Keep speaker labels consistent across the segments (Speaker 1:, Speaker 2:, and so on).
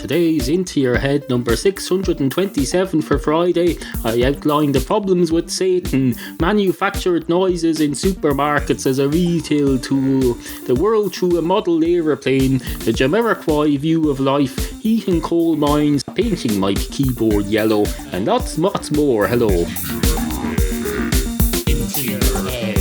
Speaker 1: today's Into Your Head number 627 for Friday, I outlined the problems with Satan, manufactured noises in supermarkets as a retail tool, the world through a model aeroplane, the Jamiroquai view of life, heating coal mines, painting my keyboard yellow, and lots more. Hello. Into your head.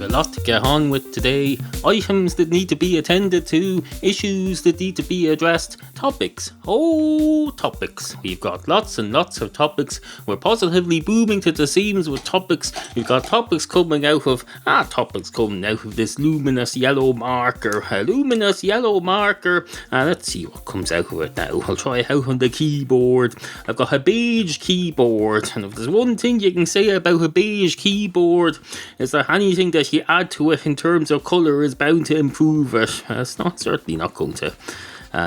Speaker 1: A lot to get on with today. Items that need to be attended to, issues that need to be addressed, topics. Topics. We've got lots and lots of topics. We're positively booming to the seams with topics. We've got topics coming out of this luminous yellow marker. A luminous yellow marker. Let's see what comes out of it now. I'll try it out on the keyboard. I've got a beige keyboard, and if there's one thing you can say about a beige keyboard, is that anything that you add to it in terms of colour is bound to improve it. It's certainly not going to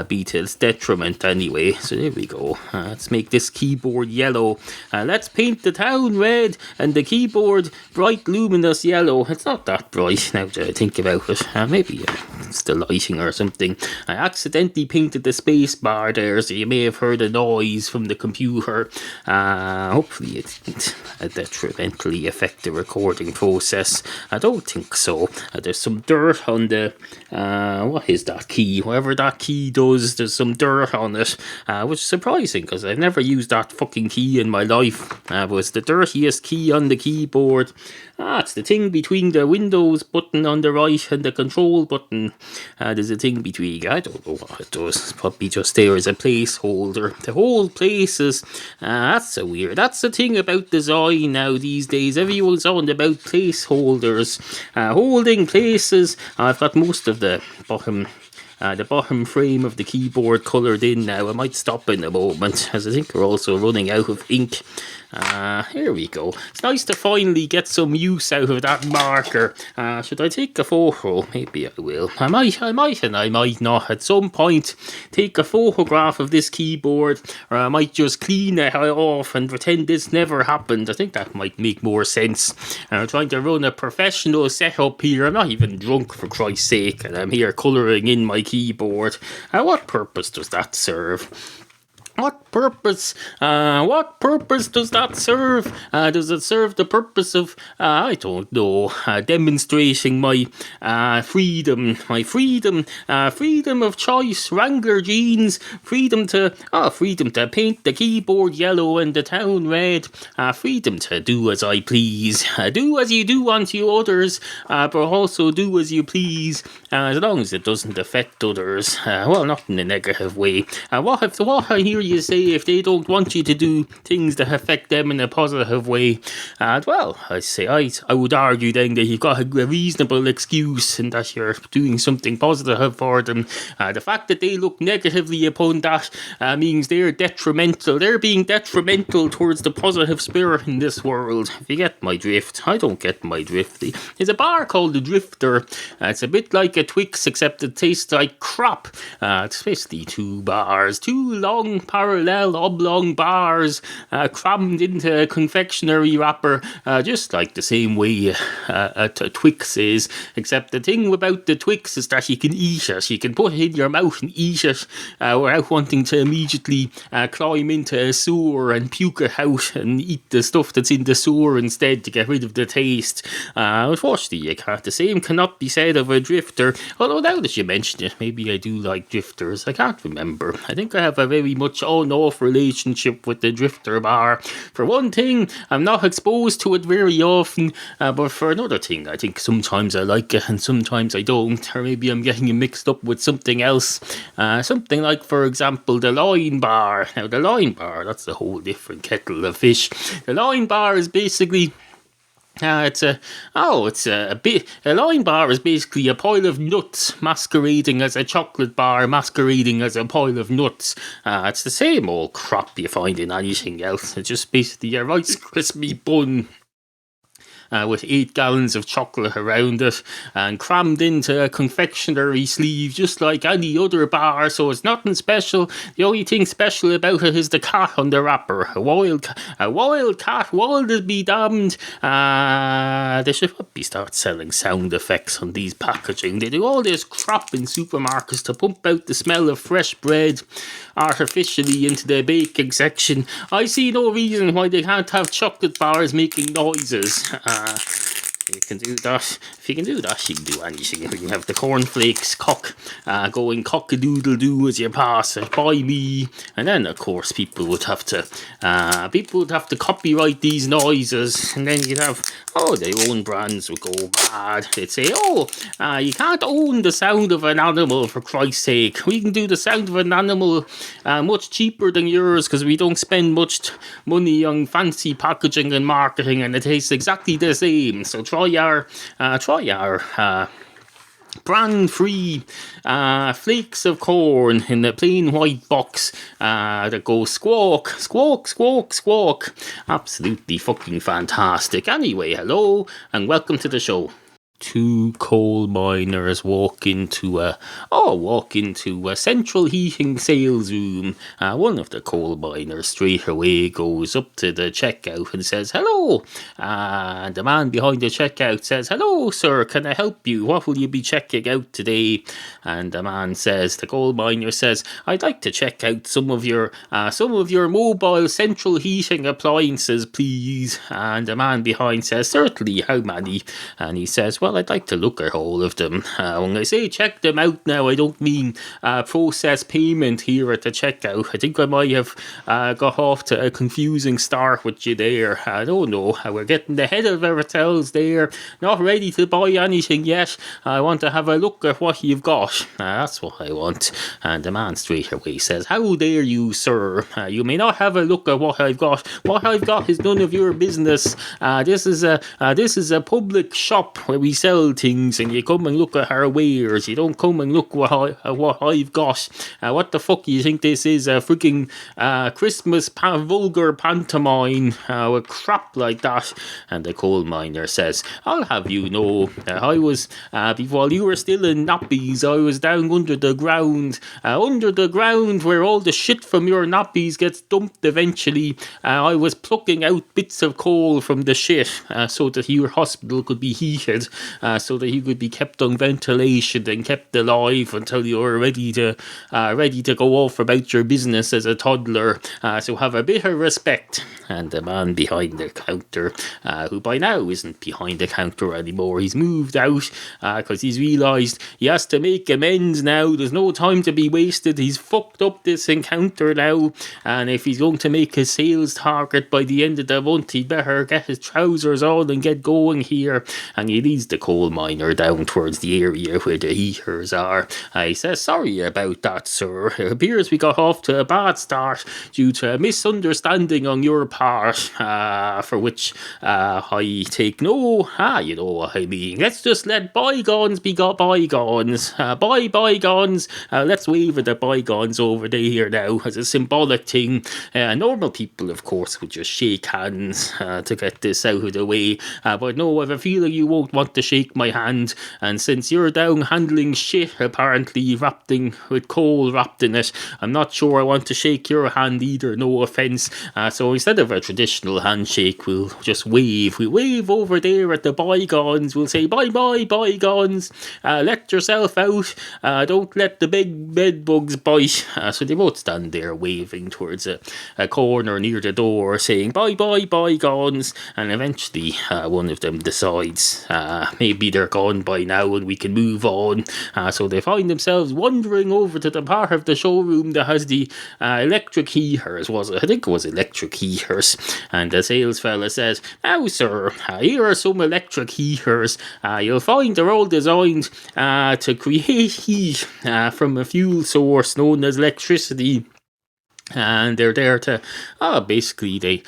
Speaker 1: be to its detriment anyway. So there we go. Let's make this keyboard yellow. Let's paint the town red and the keyboard bright luminous yellow. It's not that bright now that I think about it. Maybe it's the lighting or something. I accidentally painted the space bar there, so you may have heard a noise from the computer. Hopefully it didn't detrimentally affect the recording process. I don't think so. There's some dirt on the what is that key? Whatever that key does, there's some dirt on it, which is surprising because I've never used that fucking key in my life. But it's the dirtiest key on the keyboard. It's the thing between the Windows button on the right and the control button. There's a thing between, I don't know what it does. It's probably just there as a placeholder. The whole place is, that's so weird. That's the thing about design now these days. Everyone's on about placeholders, holding places. I've got most of the bottom frame of the keyboard coloured in now. I might stop in a moment, as I think we're also running out of ink. Here we go. It's nice to finally get some use out of that marker. Should I take a photo? Maybe I will. I might and I might not. At some point, take a photograph of this keyboard, or I might just clean it off and pretend this never happened. I think that might make more sense. I'm trying to run a professional setup here. I'm not even drunk, for Christ's sake, and I'm here colouring in my keyboard. What purpose does that serve? What purpose does that serve? Does it serve the purpose of, I don't know, demonstrating my freedom of choice, Wrangler jeans, freedom to paint the keyboard yellow and the town red, freedom to do as I please, do as you do unto others, but also do as you please, as long as it doesn't affect others, not in a negative way. What I hear you say if they don't want you to do things that affect them in a positive way? I would argue then that you've got a reasonable excuse and that you're doing something positive for them. The fact that they look negatively upon that means they're detrimental. They're being detrimental towards the positive spirit in this world. If you get my drift. I don't get my drift. There's a bar called the Drifter. It's a bit like a Twix, except it tastes like crap. It's basically two long parallel oblong bars crammed into a confectionery wrapper, just like the same way a Twix is, except the thing about the Twix is that you can eat it. You can put it in your mouth and eat it without wanting to immediately climb into a sewer and puke it out and eat the stuff that's in the sewer instead to get rid of the taste. Unfortunately, the same cannot be said of a Drifter, although now that you mention it, maybe I do like Drifters. I can't remember. I think I have a very much on-off relationship with the Drifter bar. For one thing, I'm not exposed to it very often, but for another thing, I think sometimes I like it and sometimes I don't, or maybe I'm getting it mixed up with something else. Something like, for example, the Line Bar. Now, the Line Bar, that's a whole different kettle of fish. The Line Bar is basically a Line Bar is basically a pile of nuts masquerading as a chocolate bar, masquerading as a pile of nuts. It's the same old crap you find in anything else. It's just basically a Rice Krispie bun with 8 gallons of chocolate around it and crammed into a confectionery sleeve just like any other bar, so it's nothing special. The only thing special about it is the cat on the wrapper. A wild cat, wild as be damned. They should probably start selling sound effects on these packaging. They do all this crap in supermarkets to pump out the smell of fresh bread artificially into the baking section. I see no reason why they can't have chocolate bars making noises. You can do that. If you can do that, you can do anything. You can have the cornflakes going cock-a-doodle-doo as you pass it by me, and then of course people would have to copyright these noises, and then you'd have their own brands would go mad. They'd say, you can't own the sound of an animal, for Christ's sake. We can do the sound of an animal much cheaper than yours because we don't spend much money on fancy packaging and marketing, and it tastes exactly the same. So try our brand-free flakes of corn in the plain white box that goes squawk, squawk, squawk, squawk. Absolutely fucking fantastic. Anyway, hello and welcome to the show. Two coal miners walk into a central heating sales room. One of the coal miners straight away goes up to the checkout and says, "Hello." And the man behind the checkout says, "Hello, sir, can I help you? What will you be checking out today?" And the coal miner says, "I'd like to check out some of your mobile central heating appliances, please." And the man behind says, "Certainly, how many?" And he says, "Well, I'd like to look at all of them." When I say check them out now, I don't mean process payment here at the checkout. I think I might have got off to a confusing start with you there. I don't know. We're getting ahead of ourselves there. Not ready to buy anything yet. I want to have a look at what you've got. That's what I want. And the man straight away says, "How dare you, sir? You may not have a look at what I've got. What I've got is none of your business. This is a public shop where we sell things, and you come and look at our wares. You don't come and look what I've got. What the fuck do you think this is? A freaking Christmas vulgar pantomime with crap like that?" And the coal miner says, "I'll have you know, I was while you were still in nappies, I was down under the ground where all the shit from your nappies gets dumped eventually. I was plucking out bits of coal from the shit so that your hospital could be heated, so that you could be kept on ventilation and kept alive until you were ready to go off about your business as a toddler. So have a bit of respect." And the man behind the counter, who by now isn't behind the counter anymore, he's moved out because he's realised he has to make amends now. There's no time to be wasted. He's fucked up this encounter now, and if he's going to make his sales target by the end of the month, he'd better get his trousers on and get going here. And he leads the coal miner down towards the area where the heaters are. He says, "Sorry about that, sir. It appears we got off to a bad start due to a misunderstanding on your part, for which I take no, you know what I mean. Let's just let bygones be bygones. Bygones. Let's wave at the bygones over there now as a symbolic thing. Normal people, of course, would just shake hands to get this out of the way. But no, I have a feeling you won't want to shake my hand. And since you're down handling shit, apparently wrapped with coal wrapped in it, I'm not sure I want to shake your hand either. No offence. So instead of a traditional handshake, we'll just wave. We wave over there at the bygones. We'll say, bye bye, bygones. Let yourself out. Don't let the big bed bugs bite." So they both stand there waving towards a corner near the door, saying, "Bye bye, bygones." And eventually, one of them decides maybe they're gone by now and we can move on. So they find themselves wandering over to the part of the showroom that has the electric heaters. I think it was electric heaters. And the sales fella says, "Now, sir, here are some electric heaters. You'll find they're all designed to create heat from a fuel source known as electricity. And they're there to, basically, they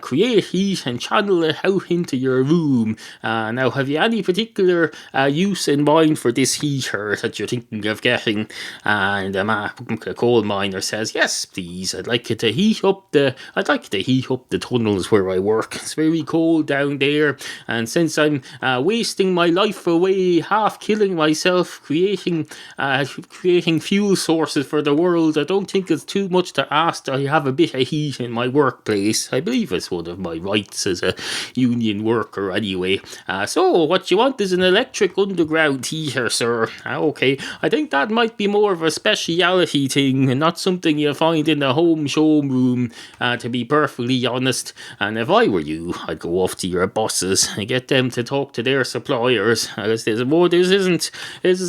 Speaker 1: create heat and channel it out into your room. Now, have you any particular use in mind for this heater that you're thinking of getting? And a coal miner says, yes, please. I'd like it to heat up the tunnels where I work. It's very cold down there, and since I'm wasting my life away, half killing myself, creating fuel sources for the world, I don't think it's too much to ask. I have a bit of heat in my workplace. I believe it's one of my rights as a union worker anyway. So what you want is an electric underground heater, sir. Okay, I think that might be more of a speciality thing and not something you find in the home showroom, to be perfectly honest. And if I were you, I'd go off to your bosses and get them to talk to their suppliers. This is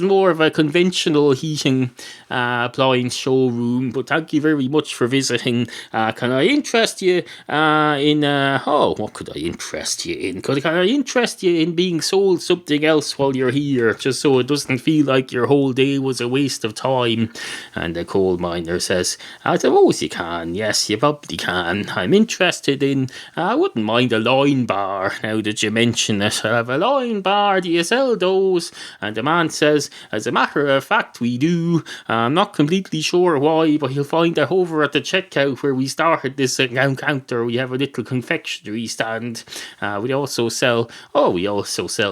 Speaker 1: more of a conventional heating appliance showroom, but thank you very much for visiting. Can I interest you what could I interest you in? Can I interest you in being sold something else while you're here, just so it doesn't feel like your whole day was a waste of time? And the coal miner says, I suppose you can. Yes, you probably can. I'm interested in, I wouldn't mind a line bar, now that you mention it. I have a line bar, do you sell those? And the man says, as a matter of fact, we do. I'm not completely sure why, but you'll find that over at the checkout where we started this encounter, we have a little confectionery stand. We also sell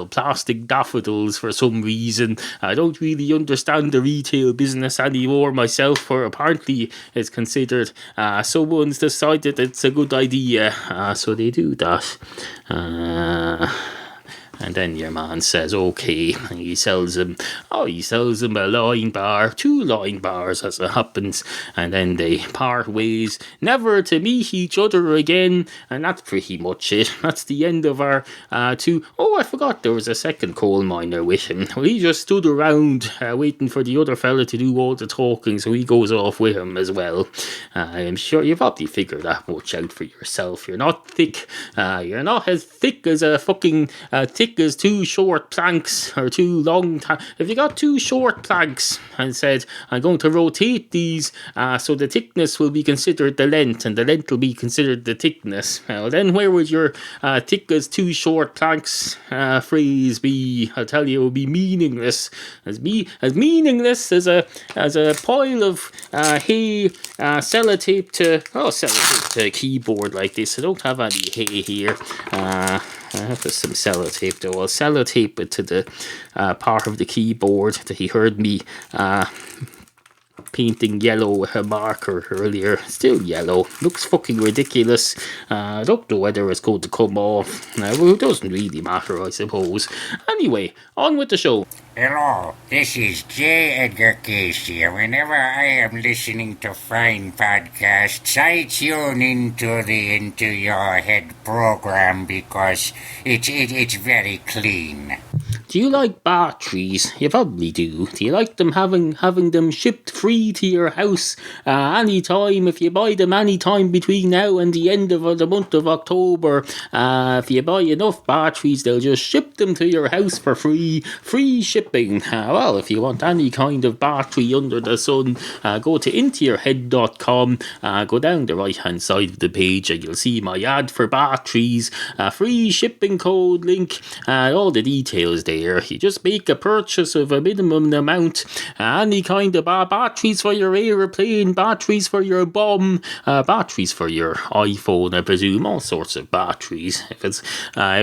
Speaker 1: plastic daffodils for some reason. I don't really understand the retail business anymore myself, for apparently it's considered someone's decided it's a good idea, so they do that. And then your man says, okay, and he sells him a line bar, 2 line bars as it happens, and then they part ways, never to meet each other again, and that's pretty much it. That's the end of our two. Oh, I forgot there was a second coal miner with him. Well, he just stood around waiting for the other fella to do all the talking, so he goes off with him as well. I'm sure you've probably figured that much out for yourself. You're not thick. You're not as thick as a fucking thick as 2 short planks or 2 long. If you got 2 short planks and said, I'm going to rotate these so the thickness will be considered the length and the length will be considered the thickness. Well, then where would your thick as 2 short planks phrase be? I'll tell you, it would be meaningless. As meaningless as a pile of hay sellotape to a keyboard like this. I don't have any hay here. I have some sellotape though. I'll sellotape it to the part of the keyboard that he heard me painting yellow with a marker earlier. Still yellow. Looks fucking ridiculous. I don't know whether it's going to come off. Well, it doesn't really matter, I suppose. Anyway, on with the show.
Speaker 2: Hello, this is J. Edgar Case here. Whenever I am listening to fine podcasts, I tune into your head program because it's very clean.
Speaker 1: Do you like batteries? You probably do. Do you like them having them shipped free to your house anytime? If you buy them anytime between now and the end of the month of October, if you buy enough batteries, they'll just ship them to your house for free shipping. Well, if you want any kind of battery under the sun, go to intoyourhead.com, go down the right hand side of the page and you'll see my ad for batteries, free shipping code link, all the details there. You just make a purchase of a minimum amount, any kind of batteries for your aeroplane, batteries for your bomb, batteries for your iPhone, I presume, all sorts of batteries. If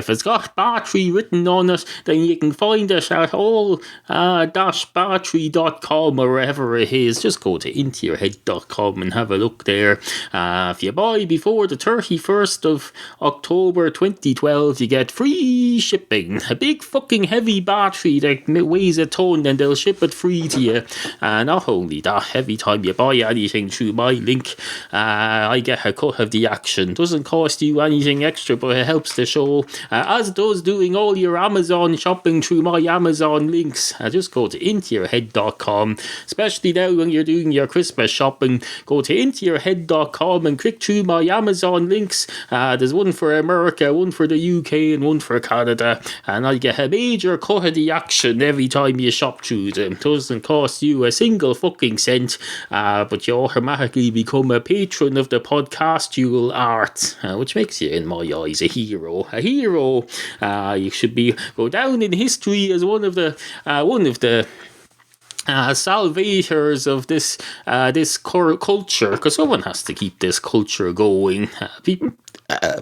Speaker 1: it's got battery written on it, then you can find it at all-battery.com or wherever it is. Just go to intoyourhead.com and have a look there. If you buy before the 31st of October 2012, you get free shipping. A big fucking heavy battery that weighs a ton, and they'll ship it free to you. Not only that, every time you buy anything through my link, I get a cut of the action. Doesn't cost you anything extra, but it helps the show, as does doing all your Amazon shopping through my Amazon links. Just go to intoyourhead.com, especially now when you're doing your Christmas shopping. Go to intoyourhead.com and click through my Amazon links. There's one for America, one for the UK, and one for Canada, and I get a major your cut of the action every time you shop through them. Doesn't cost you a single fucking cent, but you automatically become a patron of the podcastual art, which makes you, in my eyes, a hero. A hero. You should go down in history as one of the salvators of this culture, because someone has to keep this culture going.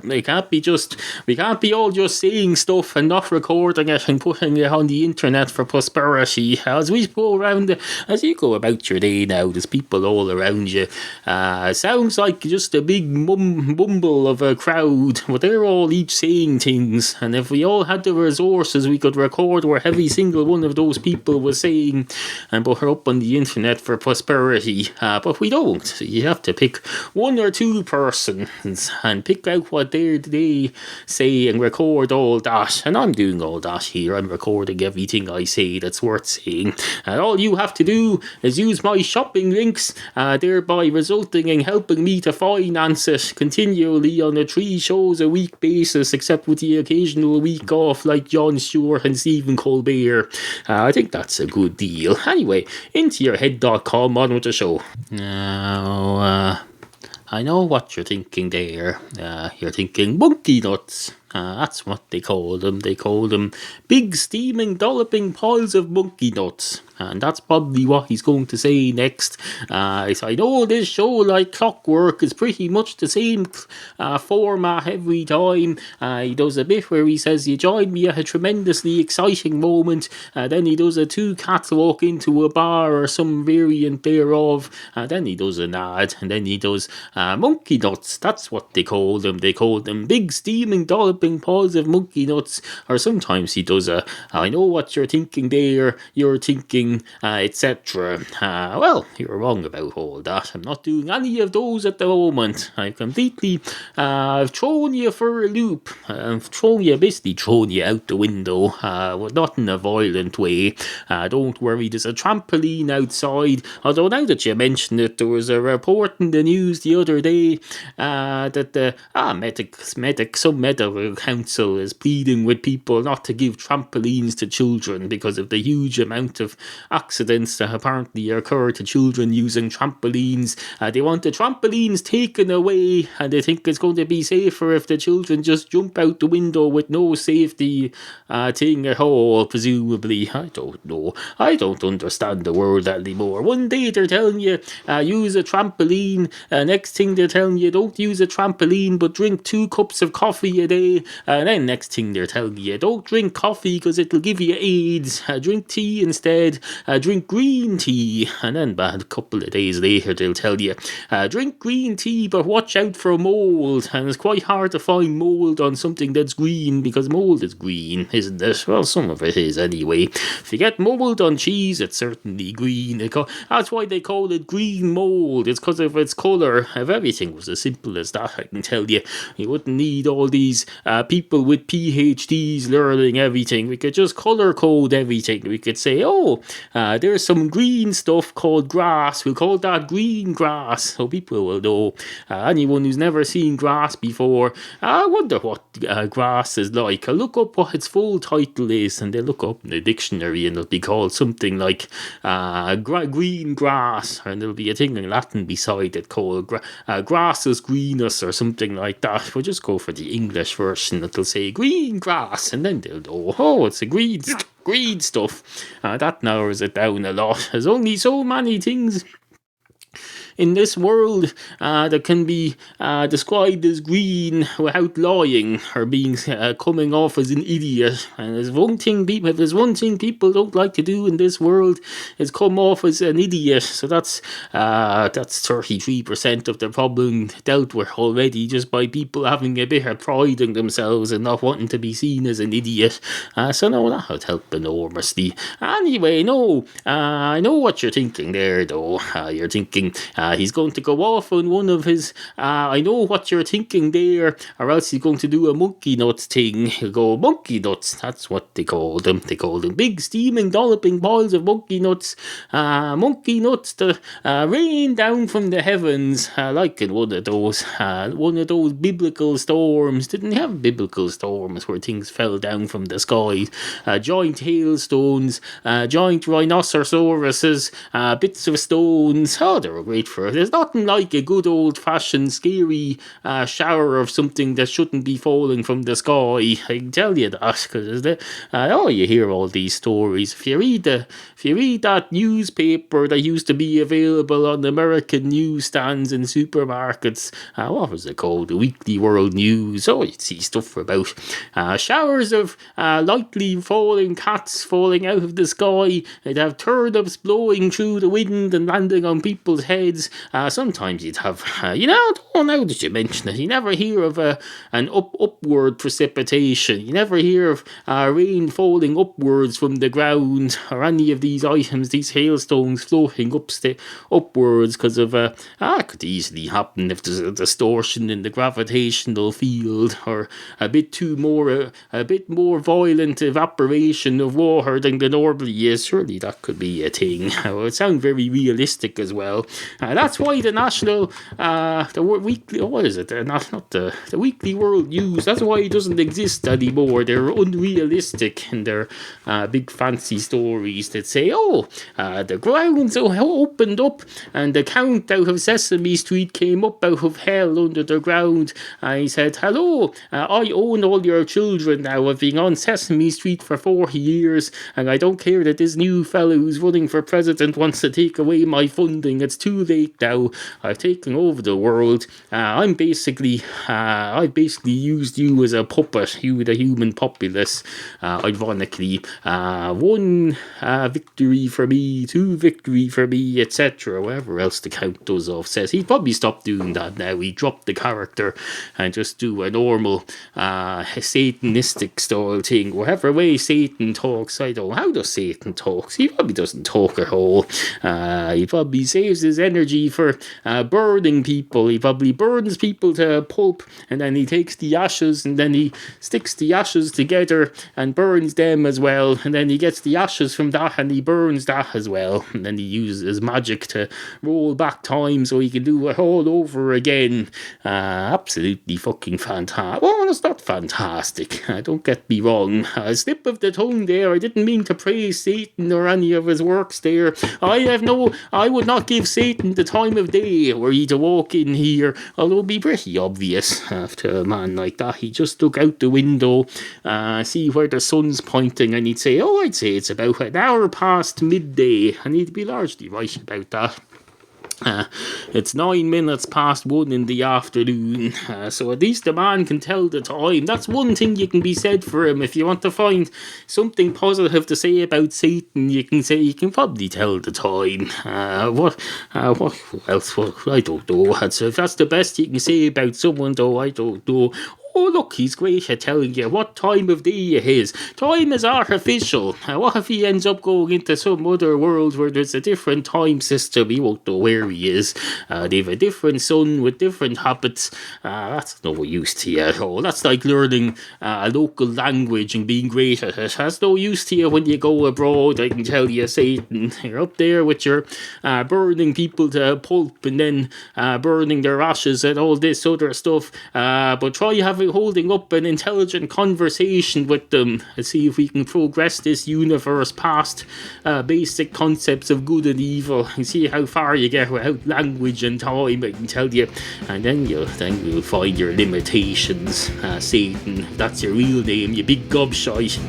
Speaker 1: We can't be all just saying stuff and not recording it and putting it on the internet for prosperity. As you go about your day now, there's people all around you. Sounds like just a big mumble of a crowd, but they're all each saying things. And if we all had the resources, we could record where every single one of those people was saying and put her up on the internet for prosperity. But we don't. So you have to pick one or two persons and pick out what they say and record all that. And I'm doing all that here. I'm recording everything I say that's worth saying. And all you have to do is use my shopping links, thereby resulting in helping me to finance it continually on a 3 shows a week basis, except with the occasional week off like Jon Stewart and Stephen Colbert. I think that's a good deal. Anyway, intoyourhead.com, on with the show. Now, I know what you're thinking there. You're thinking monkey nuts. That's what they call them. They call them big steaming dolloping piles of monkey nuts. And that's probably what he's going to say next. I know this show, like clockwork, is pretty much the same format every time. He does a bit where he says, you join me at a tremendously exciting moment. Then he does a 2 cats walk into a bar or some variant thereof. Then he does an ad. And then he does monkey nuts. That's what they call them. They call them big steaming dolloping piles of monkey nuts. Or sometimes he does I know what you're thinking there. You're thinking, etc. Well, you're wrong about all that. I'm not doing any of those at the moment. I've completely thrown you for a loop. I've basically thrown you out the window, not in a violent way. Don't worry, there's a trampoline outside. Although now that you mention it, there was a report in the news the other day that some medical council is pleading with people not to give trampolines to children because of the huge amount of accidents that apparently occur to children using trampolines. They want the trampolines taken away, and they think it's going to be safer if the children just jump out the window with no safety thing at all, presumably. I don't know. I don't understand the world anymore. One day they're telling you use a trampoline, next thing they're telling you don't use a trampoline but drink 2 cups of coffee a day, and then next thing they're telling you don't drink coffee because it'll give you AIDS, drink tea instead, drink green tea. And then a couple of days later they'll tell you drink green tea but watch out for mold, and it's quite hard to find mold on something that's green because mold is green, isn't it? Well, some of it is anyway. If you get mold on cheese, it's certainly green. That's why they call it green mold. It's because of its colour. If everything was as simple as that, I can tell you, you wouldn't need all these people with PhDs learning everything. We could just colour code everything. We could say, there's some green stuff called grass. We'll call that green grass, so people will know. Anyone who's never seen grass before, I wonder what grass is like. I'll look up what its full title is, and they'll look up in the dictionary, and it'll be called something like green grass, and there'll be a thing in Latin beside it called grassus greenus or something like that. We'll just go for the English version. It'll say green grass, and then they'll know, it's a green stuff. That narrows it down a lot. There's only so many things in this world that can be described as green without lying or being coming off as an idiot. And if there's one thing people don't like to do in this world, is come off as an idiot. So that's 33% of the problem dealt with already, just by people having a bit of pride in themselves and not wanting to be seen as an idiot. So no, that would help enormously. Anyway, I know what you're thinking there, though. You're thinking He's going to go off on one of his, I know what you're thinking there, or else he's going to do a monkey nuts thing. He'll go, monkey nuts, that's what they call them. They call them big steaming, dolloping balls of monkey nuts that rain down from the heavens, like in one of those biblical storms. Didn't have biblical storms where things fell down from the sky. Giant hailstones, giant rhinoceroses, bits of stones. Oh, they were great for it. There's nothing like a good old-fashioned scary shower of something that shouldn't be falling from the sky. I can tell you that, because you hear all these stories. If you read that newspaper that used to be available on American newsstands and supermarkets, what was it called? The Weekly World News. Oh, you'd see stuff about showers of lightly falling cats falling out of the sky. They'd have turnips blowing through the wind and landing on people's heads. Sometimes you'd have, now that you mention it, you never hear of an upward precipitation. You never hear of rain falling upwards from the ground, or any of these items, these hailstones floating upwards, because of could easily happen if there's a distortion in the gravitational field, or a bit more violent evaporation of water than there normally is. Surely that could be a thing. It would sound very realistic as well. That's why the national, the weekly, what is it? The Weekly World News. That's why it doesn't exist anymore. They're unrealistic in their big fancy stories that say, the grounds opened up and the Count out of Sesame Street came up out of hell under the ground. He said, hello, I own all your children now. I've been on Sesame Street for 40 years and I don't care that this new fellow who's running for president wants to take away my funding. It's too late now. I've taken over the world. I've basically used you as a puppet, you the human populace. Ironically, one victory for me, two victory for me, etc. Whatever else the Count does off says. He'd probably stop doing that now. He'd drop the character and just do a normal Satanistic style thing. Whatever way Satan talks, I don't know. How does Satan talk? He probably doesn't talk at all. He probably saves his energy for burning people. He probably burns people to pulp, and then he takes the ashes and then he sticks the ashes together and burns them as well, and then he gets the ashes from that and he burns that as well, and then he uses his magic to roll back time so he can do it all over again. Absolutely fucking fantastic. Well, it's not fantastic, don't get me wrong. A slip of the tongue there. I didn't mean to praise Satan or any of his works there. I would not give Satan the time of day were he to walk in here, although it'd be pretty obvious after a man like that. He'd just look out the window, see where the sun's pointing, and he'd say, I'd say it's about an hour past midday, and he'd be largely right about that. It's 9 minutes past 1 in the afternoon, so at least the man can tell the time. That's one thing you can be said for him. If you want to find something positive to say about Satan, you can probably tell the time. What else? I don't know. If that's the best you can say about someone, though, I don't know. Oh, look, he's great at telling you what time of day it is. Time is artificial. What if he ends up going into some other world where there's a different time system? He won't know where he is. They have a different sun with different habits. That's no use to you at all. That's like learning a local language and being great at it. That's no use to you when you go abroad, I can tell you, Satan. You're up there with your burning people to pulp and then burning their ashes and all this other stuff. But try holding up an intelligent conversation with them and see if we can progress this universe past basic concepts of good and evil and see how far you get without language and time, I can tell you. And then you'll find your limitations, Satan. That's your real name, you big gobshite.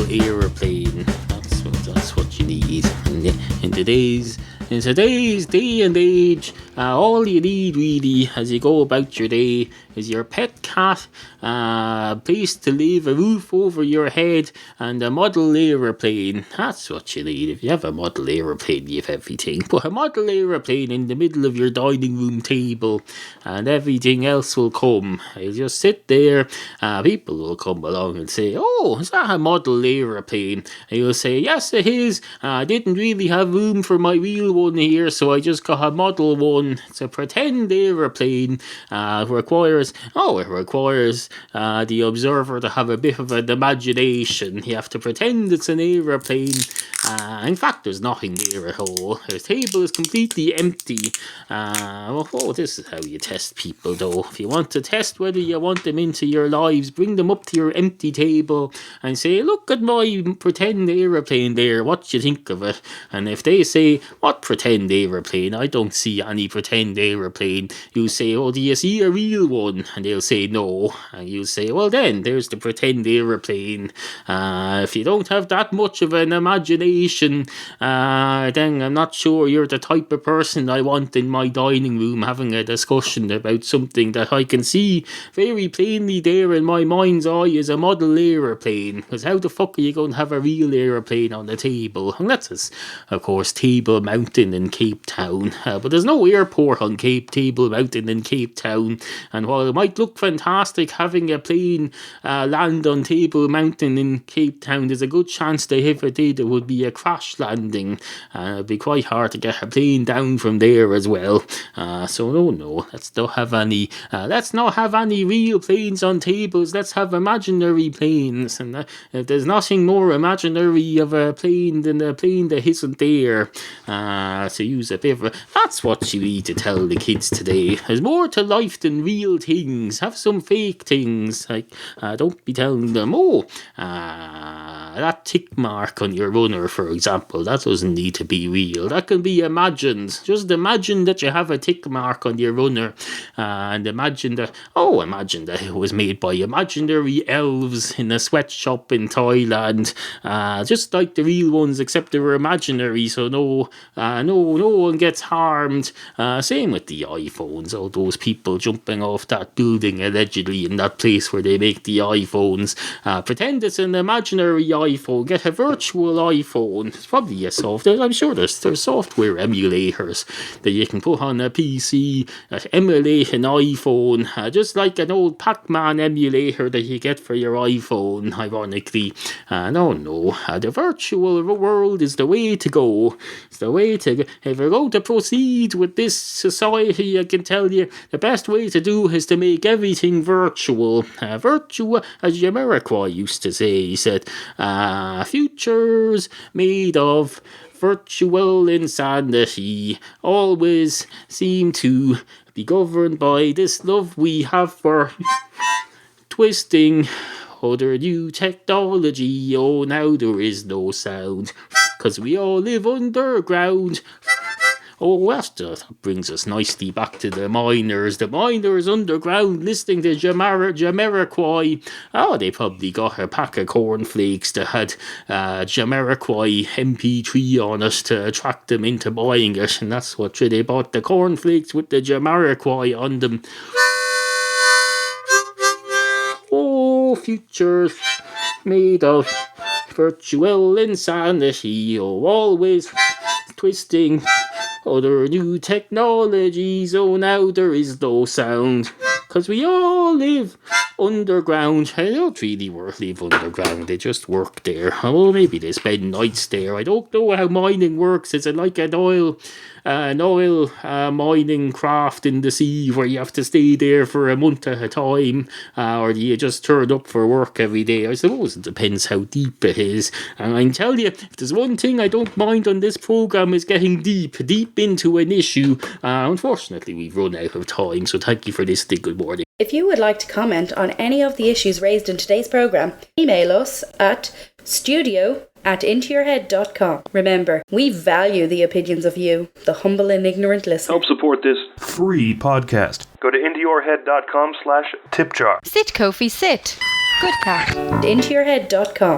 Speaker 1: Aeroplane. That's what you need. In today's day and age, all you need really as you go about your day Is your pet cat a place to live, a roof over your head, and a model aeroplane? That's what you need. If you have a model aeroplane, you have everything. Put a model aeroplane in the middle of your dining room table, and everything else will come. You just sit there. People will come along and say, "Oh, is that a model aeroplane?" And you'll say, "Yes, it is. I didn't really have room for my real one here, so I just got a model one. It's a pretend aeroplane. It requires the observer to have a bit of an imagination. You have to pretend it's an aeroplane. In fact, there's nothing there at all. The table is completely empty. This is how you test people, though. If you want to test whether you want them into your lives, bring them up to your empty table and say, 'Look at my pretend aeroplane there. What do you think of it?' And if they say, 'What pretend aeroplane? I don't see any pretend aeroplane,' you say, 'Oh, do you see a real one?' And they'll say, 'No.' And you say, 'Well then, there's the pretend aeroplane. If you don't have that much of an imagination, then I'm not sure you're the type of person I want in my dining room having a discussion about something that I can see very plainly there in my mind's eye is a model aeroplane. Because how the fuck are you going to have a real aeroplane on the table?' Unless, of course, Table Mountain in Cape Town. But there's no airport on Table Mountain in Cape Town. And while it might look fantastic having a plane land on Table Mountain in Cape Town, there's a good chance that if it did, it would be a crash landing. It'd be quite hard to get a plane down from there as well. So no, let's not have any real planes on tables. Let's have imaginary planes. And there's nothing more imaginary of a plane than a plane that isn't there. To use a bit of that's what you need to tell the kids today. There's more to life than real things. Have some fake things. Like, don't be telling them, that tick mark on your runner, for example, that doesn't need to be real. That can be imagined. Just imagine that you have a tick mark on your runner, and imagine that it was made by imaginary elves in a sweatshop in Thailand, just like the real ones, except they were imaginary, so no one gets harmed. Same with the iPhones. All those people jumping off that building allegedly in that place where they make the iPhones. Pretend it's an imaginary iPhone. Get a virtual iPhone. It's probably a software. I'm sure there's software emulators that you can put on a PC that emulate an iPhone, just like an old Pac-Man emulator that you get for your iPhone, ironically. The virtual world is the way to go. It's the way to go. If you're going to proceed with this society, I can tell you the best way to do is to make everything virtual. Virtual, as Jamiroquai used to say. He said, futures made of virtual insanity always seem to be governed by this love we have for twisting other new technology. Oh, now there is no sound, 'cause we all live underground. Oh, that brings us nicely back to the miners. The miners underground listening to Jamiroquai. They probably got a pack of cornflakes that had Jamiroquai MP3 on it to attract them into buying it. And that's what they bought, the cornflakes with the Jamiroquai on them. Oh, futures made of virtual insanity. Oh, always twisting other new technologies. Oh, now there is no sound, 'cause we all live underground. They don't really live underground. They just work there. Well, maybe they spend nights there. I don't know how mining works. Is it like an oil mining craft in the sea where you have to stay there for a month at a time, or do you just turn up for work every day? I suppose it depends how deep it is. And I can tell you, if there's one thing I don't mind on this program is getting deep into an issue. Unfortunately, we've run out of time, so thank you for listening. Good morning.
Speaker 3: If you would like to comment on any of the issues raised in today's program, email us at studio@intoyourhead.com. Remember, we value the opinions of you, the humble and ignorant listener.
Speaker 4: Help support this free podcast. Go to intoyourhead.com/tipjar.
Speaker 5: Sit, Kofi, sit. Good cat.
Speaker 3: Intoyourhead.com.